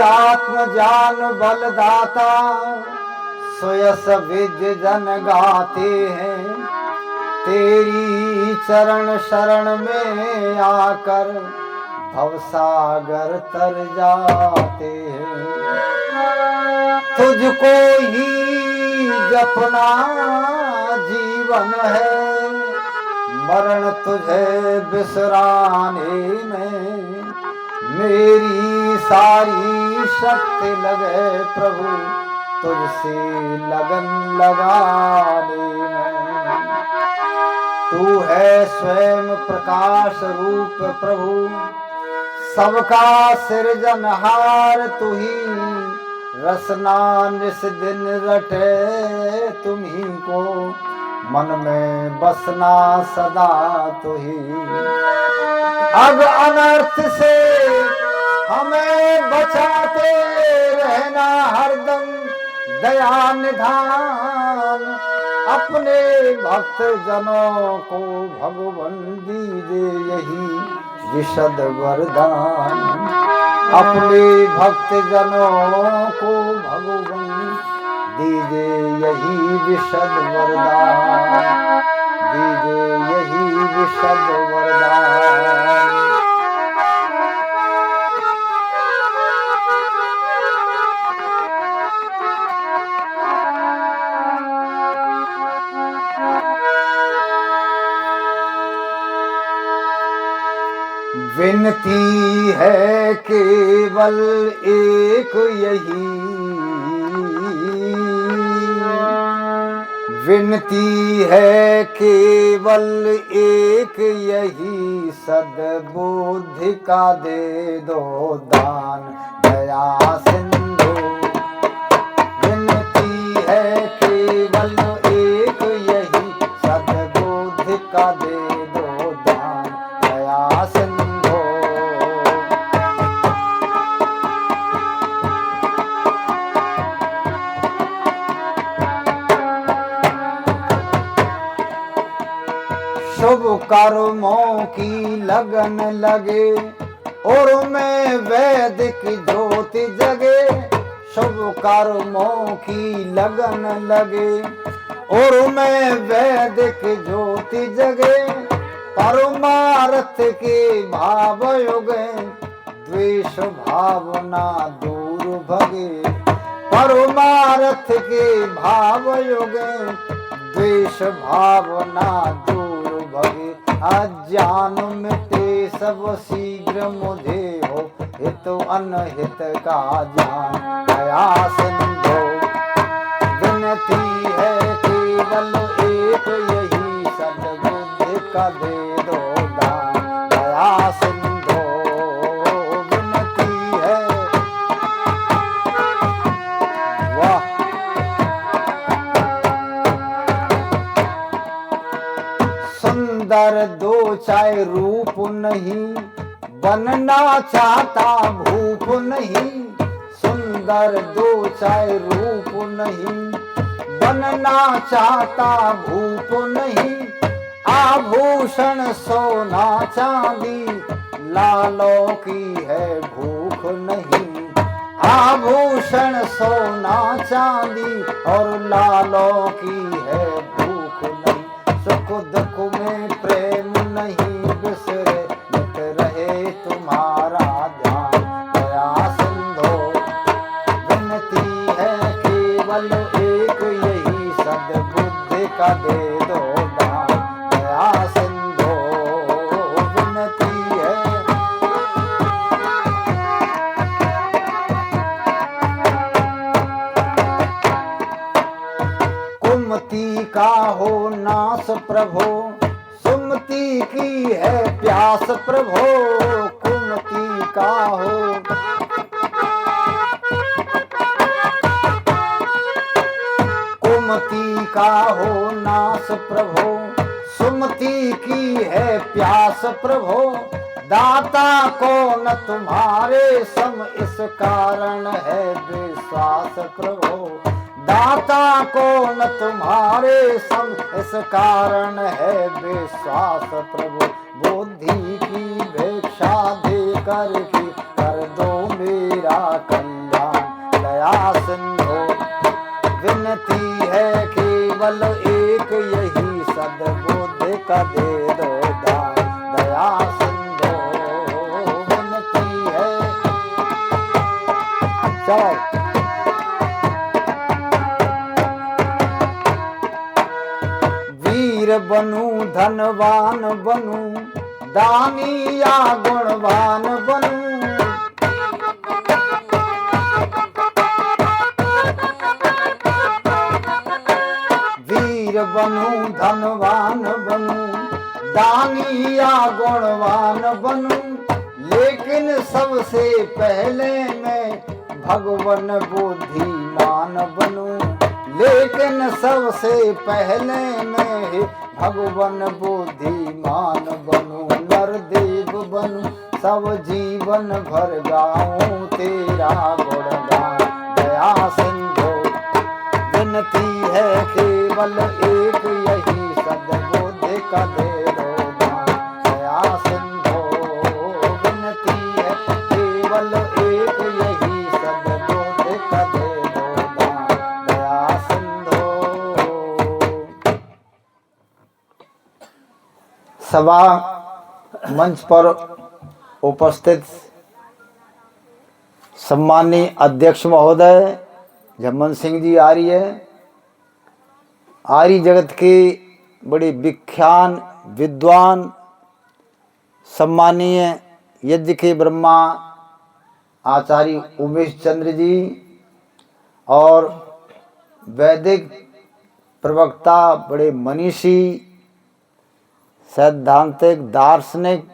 आत्म ज्ञान बलदाता सुयस विद्य जन गाते हैं। तेरी चरण शरण में आकर भवसागर तर जाते हैं। तुझको ही जपना जीवन है, मरण तुझे बिसराने में। मेरी सारी शक्ति लगे प्रभु तुझसे लगन लगाने में। तू है स्वयं प्रकाश रूप प्रभु, सबका सृजनहार तू ही। रसना निस दिन रटे तुम्ही को, मन में बसना सदा तू ही। अब अनर्थ से हमें बचाते रहना हरदम दया निधान। अपने भक्त जनों को भगवान दीजे यही विशद वरदान। अपने भक्त जनों को भगवान दीजे यही विशद वरदान, दीजे यही विशद वरदान। विनती है केवल एक यही, विनती है केवल एक यही। सद्बुद्धि का दे दो दान दया सिंधु। विनती है केवल एक यही, सद्बुद्धि का दे दो दान दया सिंधु। शुभ कर्मों की लगन लगे और में वैदिक ज्योति जगे। शुभ कर्मों की लगन लगे और में वैदिक ज्योति जगे। परमार्थ के भाव युगे, द्वेष भावना दूर भगे। परमार्थ के भाव युगे, द्वेष भावना दूर भगे। अज्ञान मिटे सब शीघ्र मुझे हो, हित अनहित का ज्ञान दया सिंधु। विनती है केवल एक यही, सद्बुद्धि का दे दो दान दया सिंधु। विनती है, वाह। सुंदर दो चाहे रूप नहीं, बनना चाहता भूप नहीं। सुंदर दो चाहे रूप नहीं, बनना चाहता भूप नहीं। आभूषण सोना चांदी, लालों की है भूख नहीं। आभूषण सोना चांदी और लालों की है भूख नहीं। सुख दुख में प्रेम नहीं बिसरे, मिट रहे तुम्हारा ध्यान दया सिंधु। विनती है केवल एक यही, सद्बुद्धि का दे दो दान दया सिंधु। विनती है, कुमति का हो नाश प्रभो, सुमति की है प्यास प्रभो। कुमति का हो, कुमति का हो नाश प्रभो, सुमति की है प्यास प्रभो। दाता कौन तुम्हारे सम, इस कारण है विश्वास प्रभो। दाता कौन तुम्हारे सम, इस कारण है विश्वास प्रभु। बुद्धि की भिक्षा दे कर दो मेरा कल्याण सिंधु। विनती है केवल एक यही, सद्बुद्धि का दे दो दान, दया सिंधु विनती है। चलो वीर बनूं धनवान बनूं, दानी या गुणवान बनूं। वीर बनूं धनवान बनूं, दानी या गुणवान बनूं, लेकिन सबसे पहले मैं भगवान बुद्धिमान बनूं। लेकिन सबसे पहले मैं भगवान बुद्धिमान बनूं। नरदेव बनूं सब जीवन भर गाऊं तेरा गुणगान, दया सिंधु विनती है केवल एक यही, सद्बुद्धि का दे दो दान, दया सिंधु विनती है केवल एक यही, सद्बुद्धि का दे दो दान, दया सिंधु। सभा मंच पर उपस्थित सम्माननीय अध्यक्ष महोदय जमन सिंह जी आर्य, आर्य जगत के बड़े विख्यात विद्वान, सम्माननीय यज्ञ के ब्रह्मा आचार्य उमेश चंद्र जी, और वैदिक प्रवक्ता बड़े मनीषी, सैद्धांतिक दार्शनिक